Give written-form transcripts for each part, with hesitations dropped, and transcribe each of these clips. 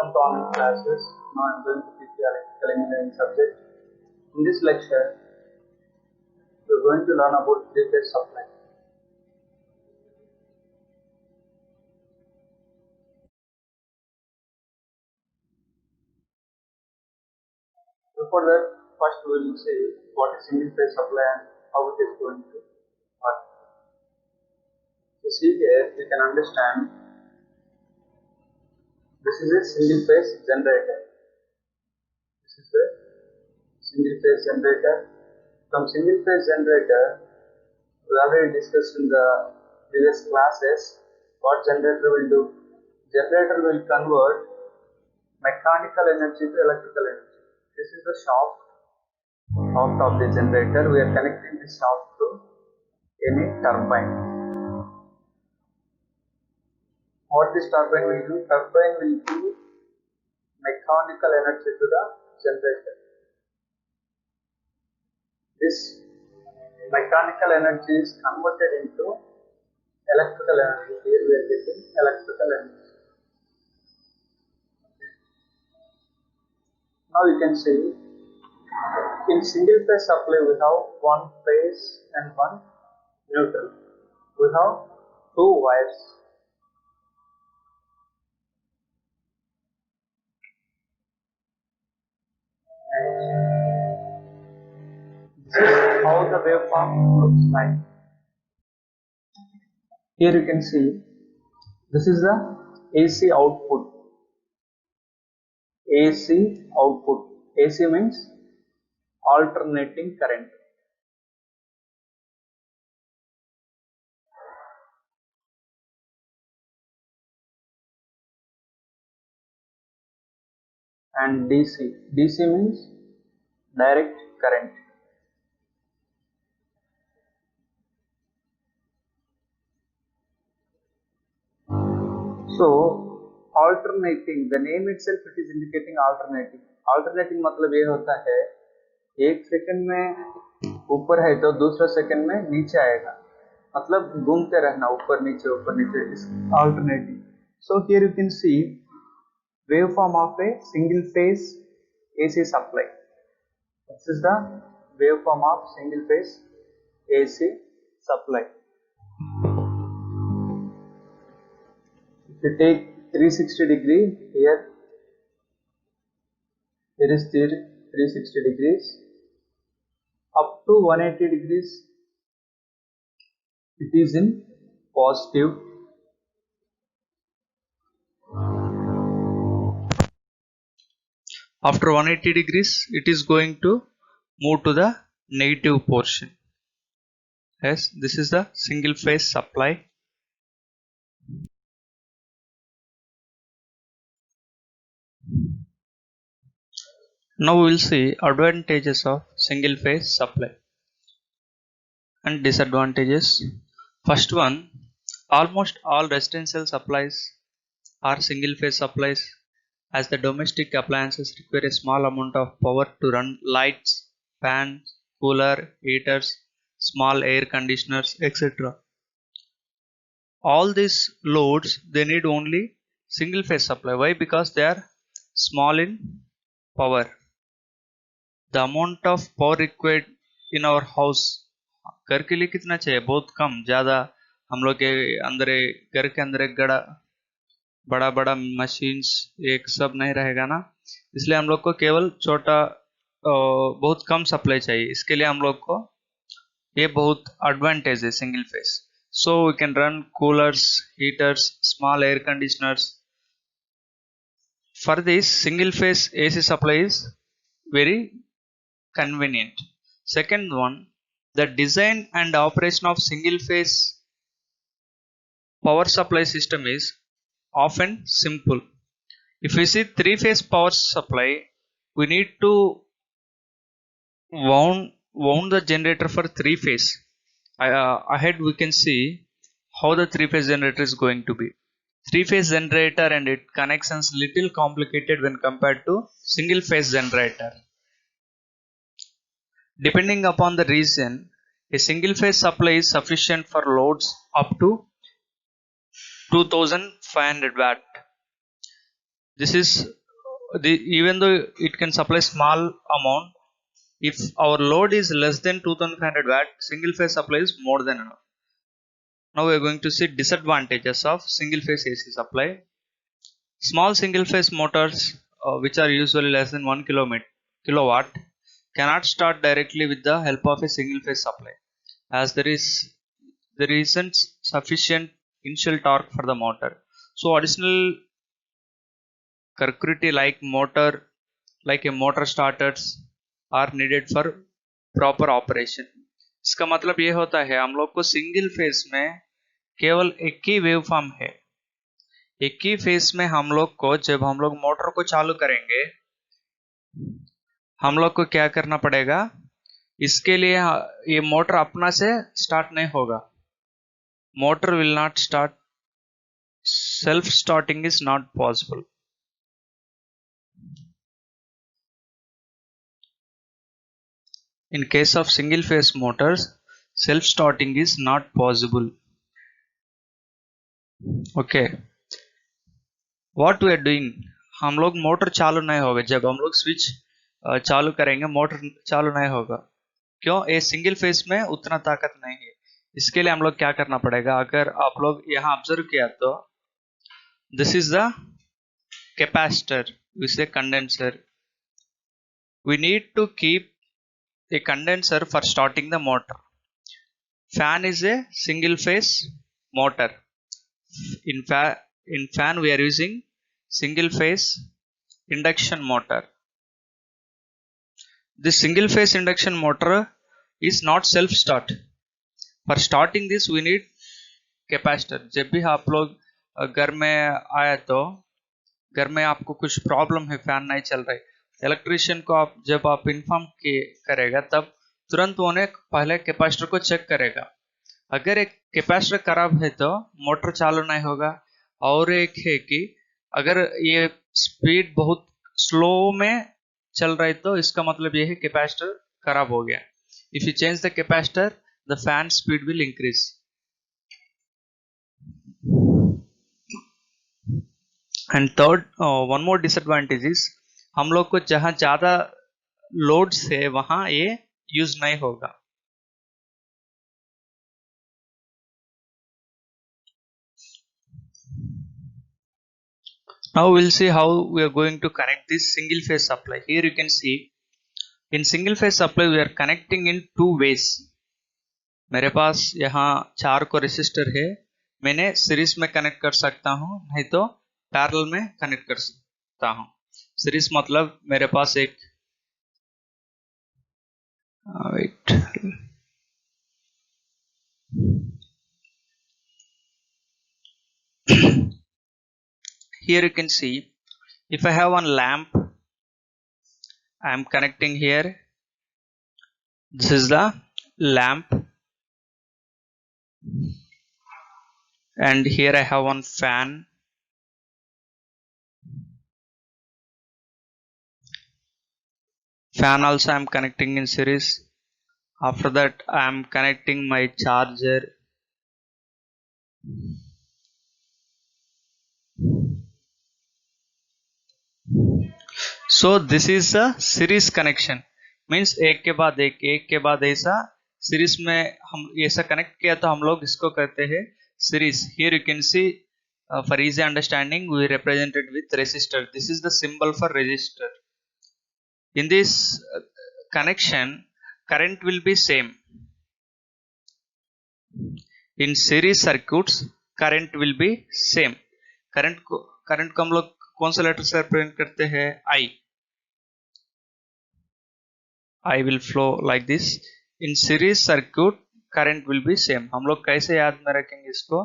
Welcome to online classes. Now I am going to teach you electrical engineering subject. In this lecture, we are going to learn about three-phase supply. Before that, first we will see what is single-phase supply and how it is going to work. You see here, you can understand this is a single-phase generator. This is a single-phase generator. From single-phase generator, we already discussed in the previous classes what generator will do. Generator will convert mechanical energy to electrical energy. This is the shaft of the generator. We are connecting this shaft to any turbine. What this turbine will do? Turbine will give mechanical energy to the generator. This mechanical energy is converted into electrical energy. Here we are getting electrical energy. Now you can see in single phase supply we have one phase and one neutral. We have two wires. This is how the waveform looks like. Here you can see this is the AC output. AC output. AC means alternating current. And DC. DC means direct current. So alternating, the name itself it is indicating alternating. Alternating मतलब ये होता है एक second में ऊपर है तो दूसरा सेकंड में नीचे आएगा, मतलब घूमते रहना ऊपर नीचे इस alternating. So here you can see waveform of a single phase AC supply. This is the waveform of single phase AC supply. If you take 360 degree here is 360 degrees up to 180 degrees it is in positive. After 180 degrees it is going to move to the negative portion. Yes, this is the single phase supply. Now we will see advantages of single phase supply and disadvantages. First one, almost all residential supplies are single phase supplies, as the domestic appliances require a small amount of power to run lights, fans, cooler, heaters, small air conditioners, etc. All these loads they need only single phase supply. Why? Because they are small in power. The amount of power required in our house, घर के लिए कितना चाहिए? बहुत कम. ज़्यादा हम लोग के अंदर घर के अंदर एक बड़ा बड़ा मशीन्स एक सब नहीं रहेगा ना, इसलिए हम लोग को केवल छोटा बहुत कम सप्लाई चाहिए. इसके लिए हम लोग को ये बहुत एडवांटेज है single phase. So we can run coolers, heaters, small air conditioners. For this, single phase AC supply is very convenient. Second one, the design and operation of single phase power supply system is often simple. If we see three phase power supply, we need to wound the generator for three phase. Ahead we can see how the three phase generator is going to be. Three phase generator and its connections little complicated when compared to single phase generator. Depending upon the region, a single phase supply is sufficient for loads up to 2500 watt. This is even though it can supply small amount, if our load is less than 2500 watt, single phase supply is more than enough. Now we are going to see disadvantages of single phase AC supply. Small single phase motors, which are usually less than 1 kilowatt, cannot start directly with the help of a single phase supply, as there isn't sufficient initial torque for the motor. So additional circuitry like a motor starters are needed for proper operation. इसका मतलब ये होता है हम लोग को single phase में केवल एक ही वेव फॉर्म है। एक ही फेज में हम लोग को जब हम लोग मोटर को चालू करेंगे, हम लोग को क्या करना पड़ेगा, इसके लिए ये मोटर अपना से स्टार्ट नहीं होगा। Motor will not start, self starting is not possible. In case of single phase motors, self starting is not possible. Okay, what we are doing, हम लोग मोटर चालू नहीं होगा। जब हम लोग स्विच चालू करेंगे मोटर चालू नहीं होगा। क्यों? ये सिंगल फेज में उतना ताकत नहीं है। इसके लिए हम लोग क्या करना पड़ेगा, अगर आप लोग यहाँ ऑब्जर्व किया तो this is the capacitor with a condenser. We need to keep a condenser for starting the motor. Fan is a single phase motor. In fan we are using single phase induction motor. This single phase induction motor is not self start. For starting this we need capacitor. जब भी आप लोग घर में आए तो घर में आपको कुछ प्रॉब्लम है, फैन नहीं चल रही, इलेक्ट्रिशियन को आप जब आप इन्फॉर्म करेगा तब तुरंत उन्हें पहले कैपेसिटर को चेक करेगा। अगर एक कैपेसिटर खराब है तो मोटर चालू नहीं होगा। और एक है कि अगर ये स्पीड बहुत स्लो में चल रही तो इसका मतलब ये है कैपेसिटर खराब हो गया। If you change the capacitor the fan speed will increase. And third, one more disadvantage is हम लोग को जहां ज्यादा लोड है वहां ये यूज नहीं होगा। Now we'll see how we are going to connect this single phase supply. Here you can see in single phase supply we are connecting in two ways. मेरे पास यहाँ 4 को रेसिस्टर है, मैंने सीरीज में कनेक्ट कर सकता हूँ, नहीं तो पैरेलल में कनेक्ट कर सकता हूँ। सीरीज मतलब मेरे पास एक wait, here you can see if I have one lamp, I am connecting here. This is the lamp, and here I have one fan. Fan also I am connecting in series. After that I am connecting my charger. So this is a series connection, means एक के बाद ऐसा series में हम ऐसा connect किया तो हम लोग इसको कहते हैं series. Here you can see for easy understanding we represented with resistor. This is the symbol for resistor. In this connection current will be same. In series circuits current will be same. Current को हम लोग कौन सा letter से represent करते हैं? I will flow like this. In series circuit current will be same. हम लोग कैसे याद में रखेंगे इसको?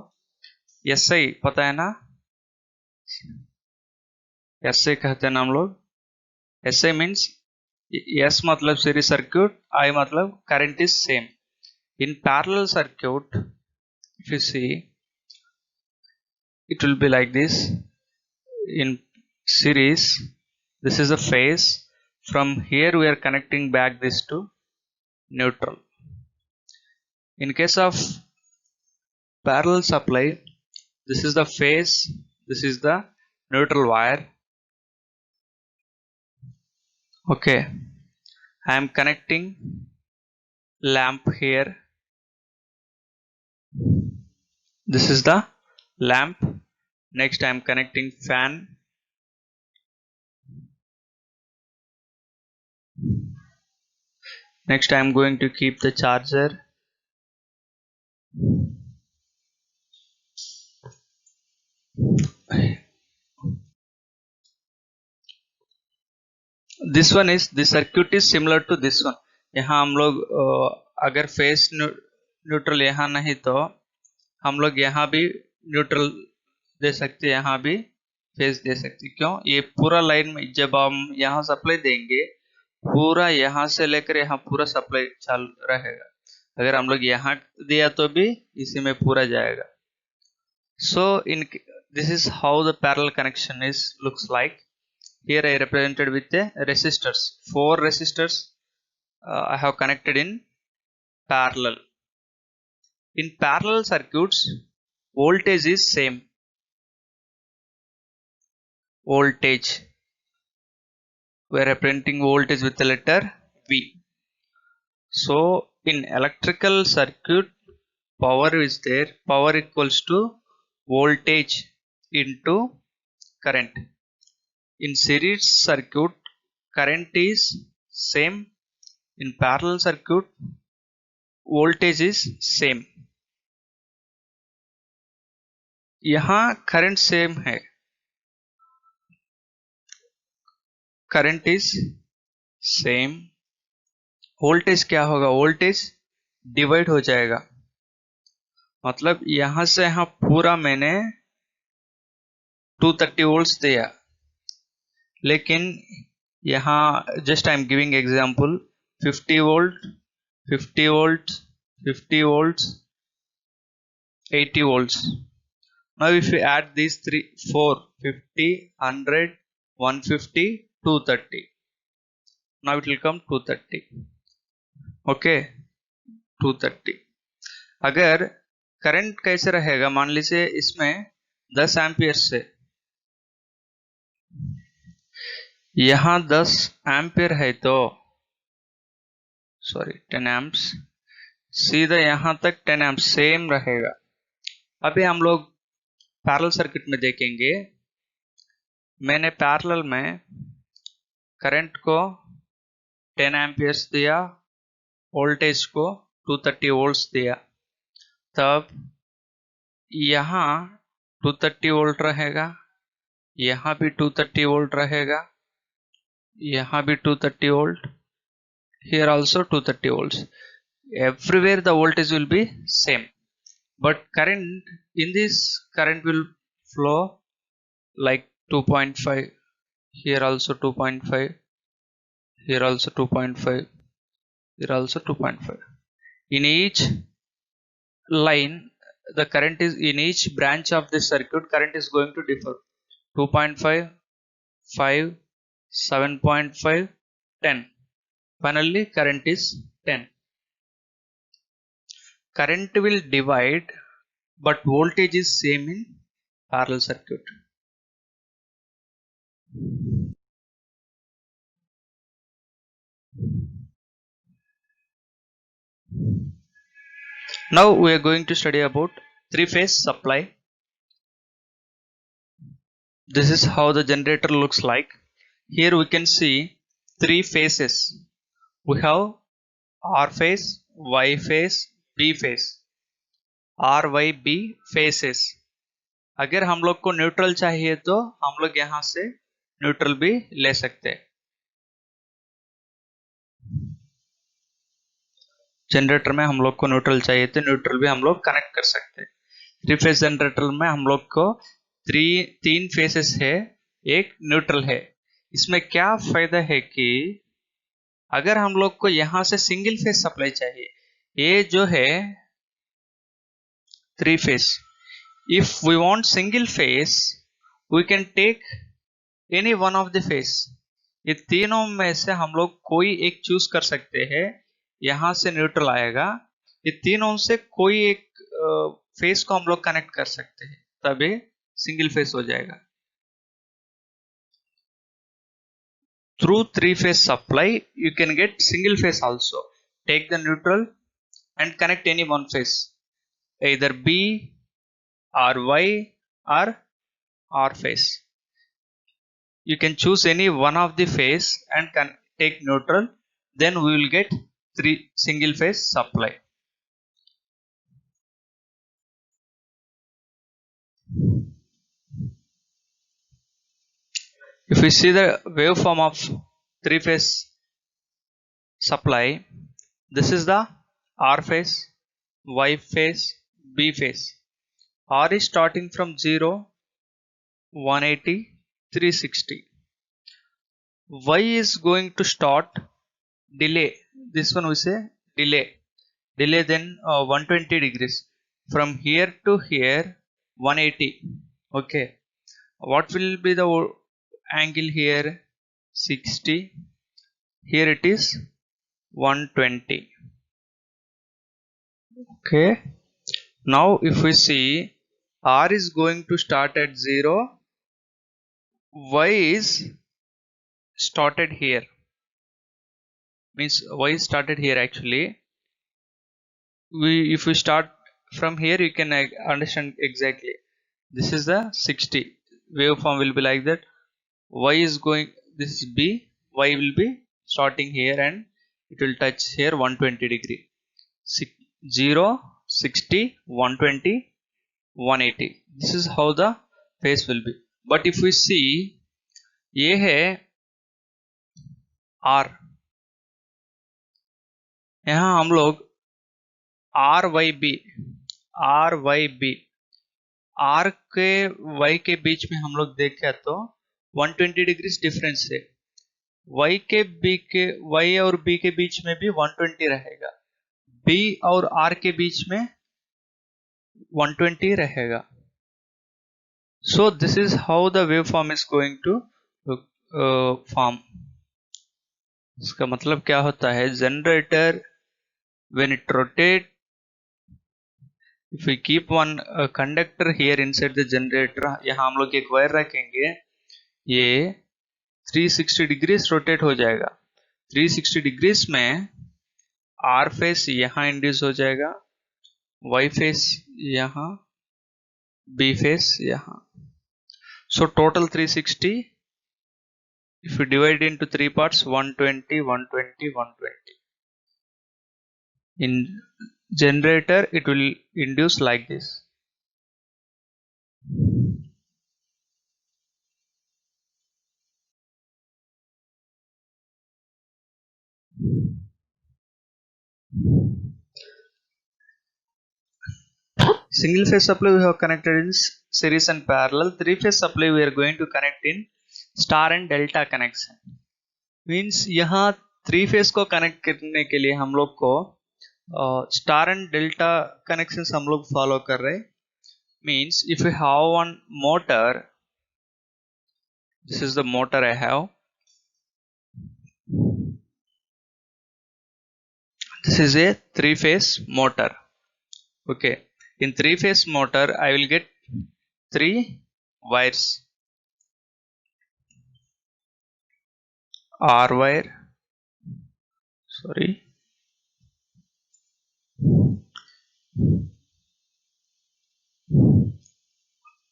SI पता है ना? SI कहते हैं ना हम लोग। SI means S मतलब series circuit, I मतलब current is same. In parallel circuit if you see it will be like this. In series this is a phase, from here we are connecting back this to neutral. In case of parallel supply this is the phase, this is the neutral wire, Okay, I am connecting lamp here. This is the lamp. Next I am connecting fan. Next I am going to keep the charger. This one is, the circuit is similar to this one. यहाँ हम लोग अगर face neutral यहाँ नहीं तो हम लोग यहाँ भी न्यूट्रल दे सकते, यहाँ भी फेस दे सकते। क्यों? ये पूरा लाइन में जब हम यहाँ सप्लाई देंगे, पूरा यहाँ से लेकर यहाँ पूरा सप्लाई चालू रहेगा। अगर हम लोग यहाँ दिया तो भी इसी में पूरा जाएगा। So in this is how the parallel connection is looks like. Here I represented with the resistors. 4 resistors I have connected in parallel. In parallel circuits, voltage is same. Voltage. We are representing voltage with the letter V. So in electrical circuit, power is there. Power equals to voltage into current. In series circuit, current is same. In parallel circuit, voltage is same. यहाँ current same है, current is same. Voltage क्या होगा? Voltage divide हो जाएगा। मतलब यहां से यहाँ पूरा मैंने 230 वोल्ट्स दिया, लेकिन यहाँ just I am giving example 50 volt, 50 volt, 50 volts, 80 volts. Now if we add these 4, 50, 100, 150, 230. Now it will come 230. Okay, 230. अगर करंट कैसे रहेगा? मान लीजिए इसमें 10 एम्पियर से, यहां 10 एम्पियर है तो सॉरी 10 एम्प्स, सीधा यहां तक 10 एम्प्स सेम रहेगा। अभी हम लोग पैरेलल सर्किट में देखेंगे। मैंने पैरेलल में करंट को 10 एम्पियर्स दिया, वोल्टेज को 230 वोल्ट्स दिया, तब यहाँ 230 वोल्ट रहेगा, यहाँ भी 230 वोल्ट रहेगा, यहाँ भी 230 volt, here also 230 volts. Everywhere the voltage will be same, but current in this current will flow like 2.5, here also 2.5, here also 2.5, here also 2.5. In each line, the current is in each branch of this circuit, current is going to differ. 2.5, 5, 7.5, 10. Finally current is 10. Current will divide, but voltage is same in parallel circuit. Now we are going to study about three-phase supply. This is how the generator looks like. Here we can see three phases. We have R phase, Y phase, B phase. R, Y, B phases. अगर हम लोग को neutral चाहिए तो हम लोग यहां से न्यूट्रल भी ले सकते हैं। जनरेटर में हम लोग को न्यूट्रल चाहिए तो न्यूट्रल भी हम लोग कनेक्ट कर सकते हैं। थ्री फेज जनरेटर में हम लोग को तीन फेसेस है, एक न्यूट्रल है। इसमें क्या फायदा है कि अगर हम लोग को यहां से सिंगल फेज सप्लाई चाहिए, ये जो है three phase, if we want single phase we can take any one of the phase. ये तीनों में से हम लोग कोई एक चूज कर सकते हैं। यहां से न्यूट्रल आएगा, ये तीनों से कोई एक फेस को हम लोग कनेक्ट कर सकते हैं, तभी सिंगल फेस हो जाएगा। through three-phase supply you can get single phase also. Take the neutral and connect any one phase, either B or Y or R phase. You can choose any one of the phase and can take neutral, then we will get three single phase supply. If we see the waveform of three phase supply, this is the R phase, Y phase, B phase. R is starting from 0, 180, 360. Y is going to start delay. This one we say delay. Delay then 120 degrees. From here to here 180. Okay. What will be the angle here? 60. Here it is 120. Okay. Now if we see R is going to start at 0, Y is started here, means Y started here actually. If we start from here you can understand exactly. This is the 60 waveform will be like that. Y is going, this is B, Y will be starting here and it will touch here 120 degree. 0, 60, 120, 180. This is how the phase will be. But if we see ये है R, यहाँ हम लोग R Y B are के Y के बीच में हम लोग देखें तो 120 डिग्री डिफरेंस है. वाई के बी के वाई और बी के बीच में भी 120 रहेगा, बी और आर के बीच में 120 रहेगा. So this is how the waveform is going to form. इसका मतलब क्या होता है, generator when it rotate, if we keep one conductor here inside the generator, यहाँ हम लोग एक वायर रखेंगे, ये 360 डिग्रीज रोटेट हो जाएगा. 360 डिग्रीज में आर फेस यहाँ इंड्यूस हो जाएगा, वाई फेस यहाँ, बी फेस यहाँ. So total 360. If we divide into three parts, 120, 120, 120. In generator, it will induce like this. Single phase supply we have connected in series and parallel. Three phase supply we are going to connect in star and delta connection. Means यहाँ three phase को connect करने के लिए हम लोग को star and delta connections हम लोग फॉलो कर रहे. Means if we have one motor, this is the motor I have. This is a three-phase motor. Okay. In three-phase motor, I will get three wires. R wire. Sorry.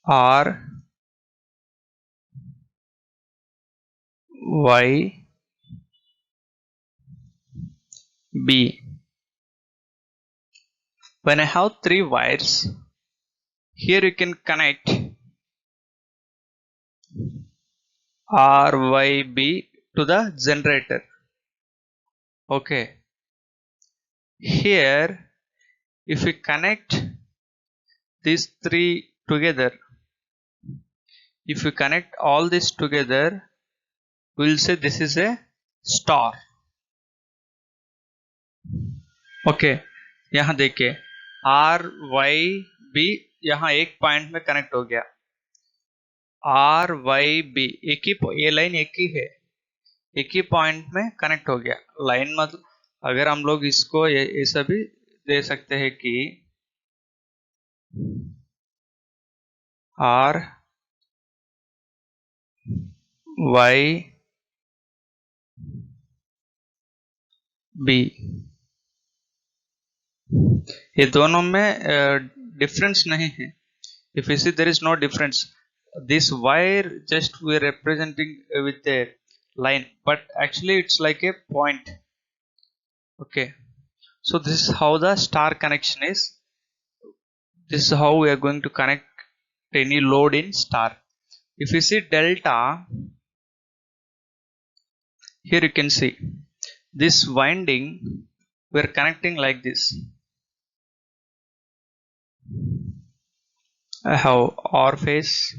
R, Y, B. When I have three wires, here you can connect R, Y, B to the generator. Okay. Here, if we connect these three together, if we connect all this together, we will say this is a star. Okay. यहाँ देखिए R, Y, B यहाँ एक point में connect हो गया. R, Y, B एक ही, ये line एक ही है, एक ही पॉइंट में कनेक्ट हो गया. लाइन मतलब अगर हम लोग इसको ऐसा भी दे सकते हैं कि R, Y, बी। ये दोनों में डिफरेंस नहीं है. If you see, there is no difference. This wire just we are representing with a line, but actually it's like a point. Okay, so this is how the star connection is. This is how we are going to connect any load in star. If you see delta, here you can see this winding we are connecting like this. I have R phase,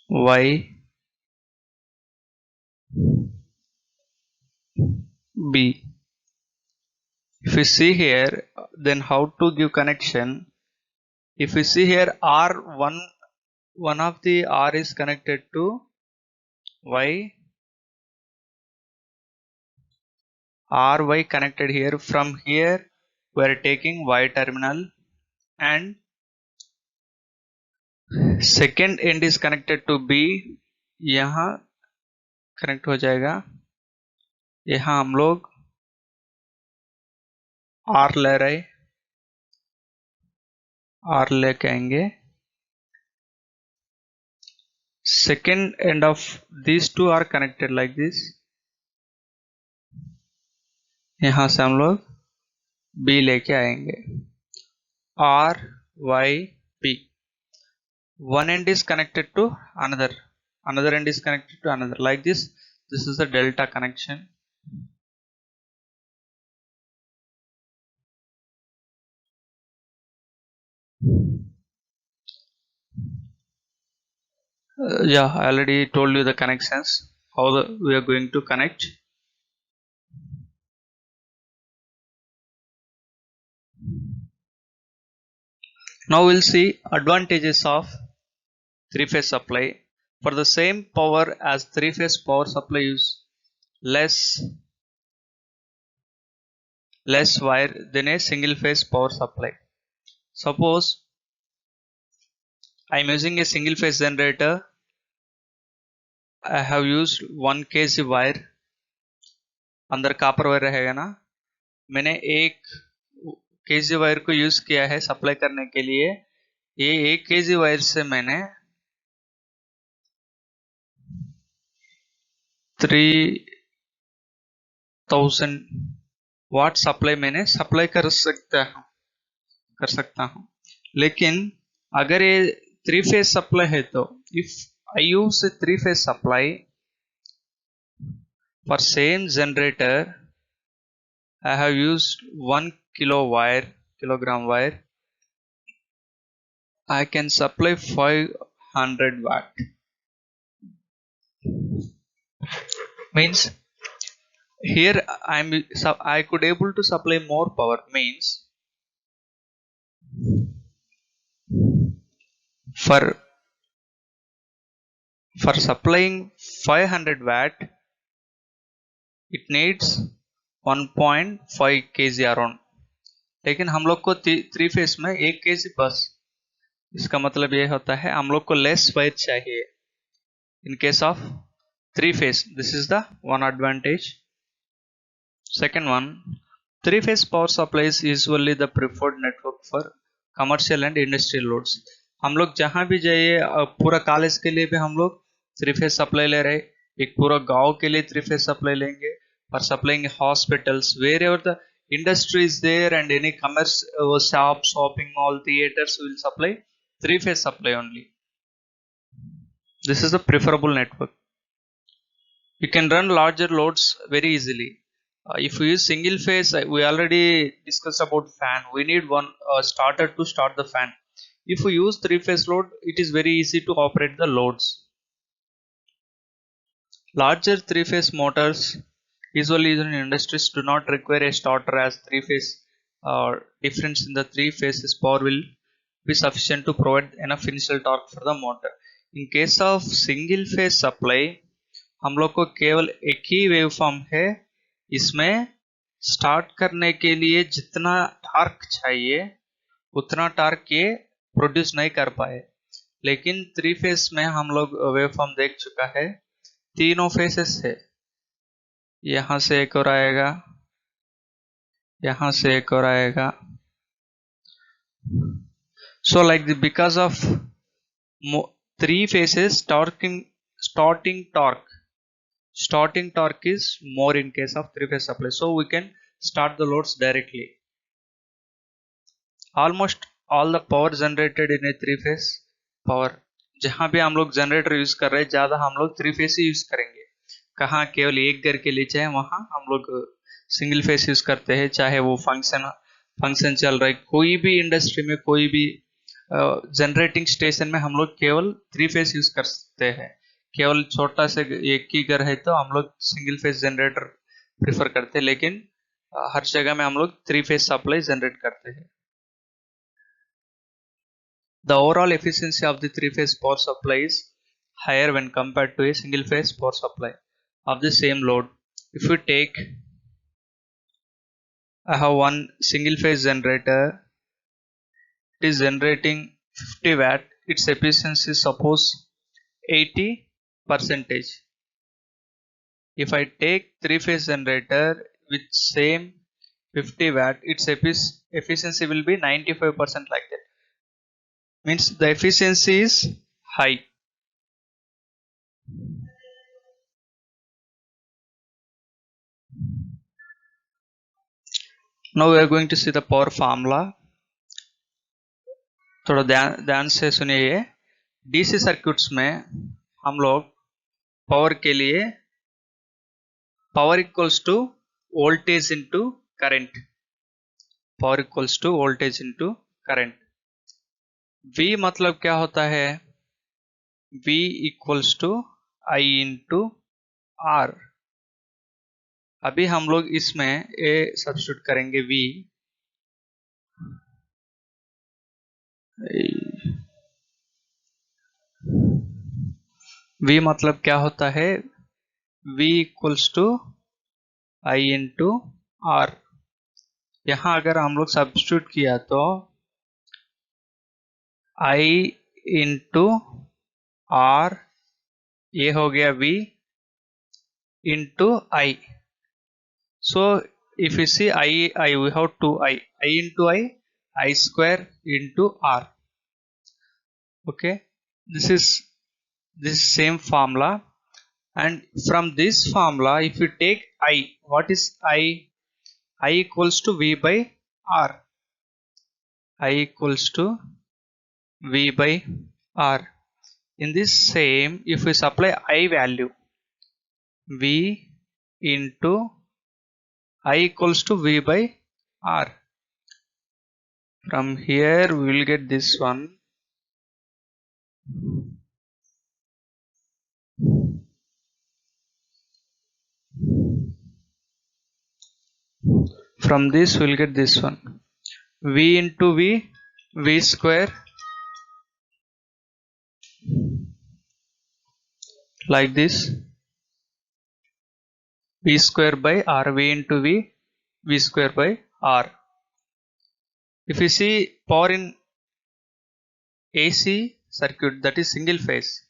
Y, B. If you see here, then how to give connection? If you see here, one of the R is connected to Y, RY connected here. From here, we are taking Y terminal, and second end is connected to B. यहाँ connect हो जाएगा. यहाँ हम लोग R ले रहे, R लेके आएंगे. Second end of these two are connected like this. यहाँ से हम लोग B लेके आएंगे. R, Y, B. One end is connected to another end is connected to another, like this. This is the delta connection. Yeah, I already told you the connections, how we are going to connect. Now we'll see advantages of three-phase supply. For the same power as three-phase power supply, use less wire than a single-phase power supply. Suppose I am using a single-phase generator. I have used 1 kg wire. अंदर copper wire रहेगा ना. मैंने 1 kg wire को use किया है supply करने के लिए. ये 1 kg वायर से मैंने 3000 वाट सप्लाई कर सकता हूं. लेकिन अगर ये 3-phase सप्लाई है तो if I use 3-phase supply for same generator, I have used 1 kilogram wire. I can supply 500 watt. Means here I could able to supply more power. Means for supplying 500 watt, it needs 1.5 kg around. लेकिन हम लोग को 3-phase में 1 kg बस. इसका मतलब ये होता है हम लोग को लेस वायर चाहिए in case of 3-phase. This is the one advantage. Second one, 3-phase power supply is usually the preferred network for commercial and industrial loads. हम लोग जहां भी जाइए, पूरा कॉलेज के लिए भी हम लोग 3-phase सप्लाई ले रहे, एक पूरा गांव के लिए 3-phase सप्लाई लेंगे, for supplying hospitals, wherever the industry is there and any commerce shop, shopping mall, theaters will supply 3-phase supply only. This is the preferable network. You can run larger loads very easily. If we use single phase, we already discussed about fan. We need one starter to start the fan. If we use 3-phase load, it is very easy to operate the loads. Larger 3-phase motors usually used in industries do not require a starter, as 3-phase difference in the 3 phases power will be sufficient to provide enough initial torque for the motor. In case of single phase supply, हम लोग को केवल एक ही waveform है. इसमें start करने के लिए जितना टार्क चाहिए उतना टार्क ये प्रोड्यूस नहीं कर पाए. लेकिन 3-phase में हम लोग वेवफॉर्म देख चुका है, तीनों फेसेस है. यहाँ से एक और आएगा, यहाँ से एक और आएगा. So like the, because of three phases, starting torque is more in case of three phase supply, so we can start the loads directly. Almost all the power generated in a three phase power, जहां भी हम लोग generator use कर रहे हैं ज्यादा हम लोग थ्री फेस ही यूज करेंगे. कहाँ केवल एक घर के लिए चाहे वहां हम लोग सिंगल फेस यूज करते हैं. चाहे वो फंक्शन चल रहा है, कोई भी इंडस्ट्री में, कोई भी जनरेटिंग स्टेशन में हम लोग केवल थ्री फेस यूज कर सकते हैं. केवल छोटा से एक ही घर है तो हम लोग सिंगल फेस जनरेटर प्रिफर करते हैं, लेकिन हर जगह में हम लोग थ्री फेस सप्लाई जनरेट करते हैं. The overall efficiency of the three phase power supply is higher when compared to a single phase power supply of the same load. If we take, I have one single phase generator, it is generating 50 watt, its efficiency is suppose 80 percentage. If I take three phase generator with same 50 watt, its efficiency will be 95% like that. Means the efficiency is high. Now we are going to see the power formula. थोड़ा ध्यान से सुनिए. DC circuits में हम लोग power के लिए power equals to voltage into current, power equals to voltage into current. V मतलब क्या होता है? V equals to I into R. अभी हम लोग इसमें A सब्स्टिट्यूट करेंगे. V मतलब क्या होता है? V equals to I into R. यहां अगर हम लोग सब्स्टिट्यूट किया तो I इंटू R, ये हो गया V into I. So if you see I we have two I into I square into R. Okay, this is same formula, and from this formula if you take I, what is I equals to V by R. I equals to V by R. In this same, if we supply I value, V into I equals to V by R. From here we will get this one. From this we will get this one. V into V square, like this. V square by R, V into V square by R. If you see power in AC circuit, that is single phase,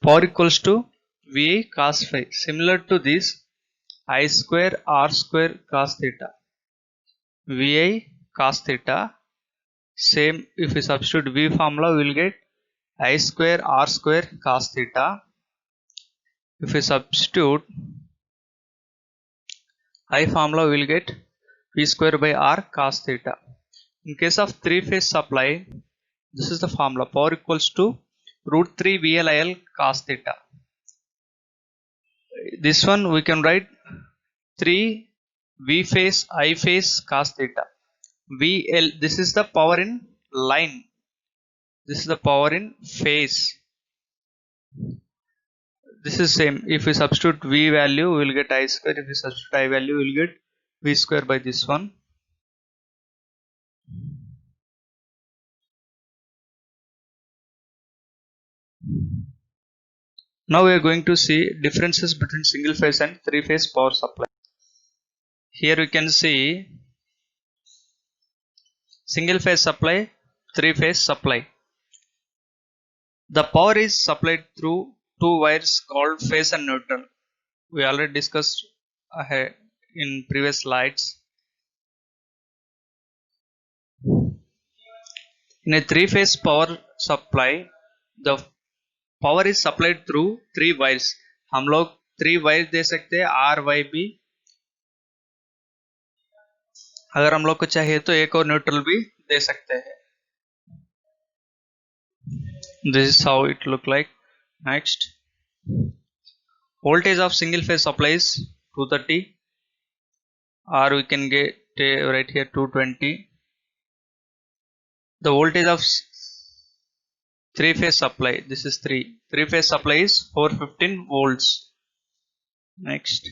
power equals to VI cos phi. Similar to this, I square R square cos theta. VI cos theta. Same, if we substitute V formula, we will get I square R square cos theta. If we substitute I formula, we will get V square by R cos theta. In case of three phase supply, this is the formula. Power equals to root 3 VLIL cos theta. This one we can write 3 V phase I phase cos theta. VL, this is the power in line. This is the power in phase. This is same. If we substitute V value, we will get I square. If we substitute I value, we will get V square by this one. Now we are going to see differences between single phase and three phase power supply. Here we can see single phase supply, three phase supply. The power is supplied through two wires called phase and neutral. We already discussed ahead in previous slides. In a three-phase power supply, the power is supplied through three wires. हम लोग three wire दे सकते हैं R Y B. अगर हम लोग को चाहिए तो एक और न्यूट्रल भी दे सकते हैं. This is how it look like. Next, voltage of single phase supply is 230, or we can get right here 220. The voltage of three phase supply, this is three phase supply is 415 volts. Next,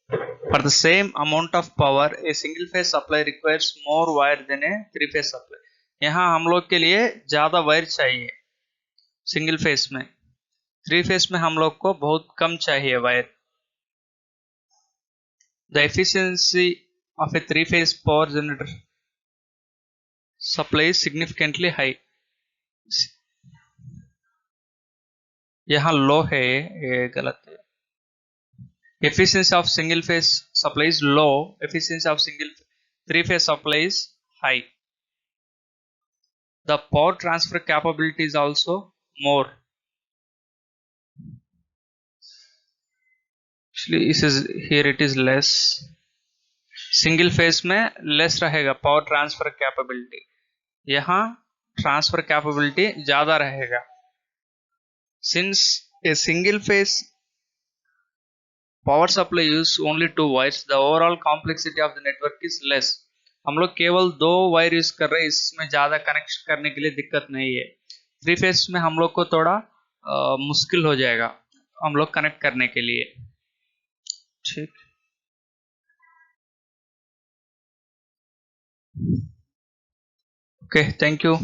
for the same amount of power a single phase supply requires more wire than a three phase supply. यहाँ हम लोग के लिए ज्यादा wire चाहिए single phase में. Three phase में हम लोग को बहुत कम चाहिए wire. The efficiency of a three phase power generator supply is significantly high. यहाँ लो है, ये गलत है. Efficiency of single phase supply is low. Efficiency of single three phase supply is high. The power transfer capability is also more. Actually, this is here it is less. Single phase में less रहेगा power transfer capability. यहाँ transfer capability ज्यादा रहेगा. Since a single phase power supply use only two wires, the overall complexity of the network is less. हम लोग केवल दो wire use कर रहे हैं, इसमें ज्यादा कनेक्ट करने के लिए दिक्कत नहीं है. थ्री फेस में हम लोग को थोड़ा मुश्किल हो जाएगा हम लोग कनेक्ट करने के लिए. ठीक. Okay, thank you.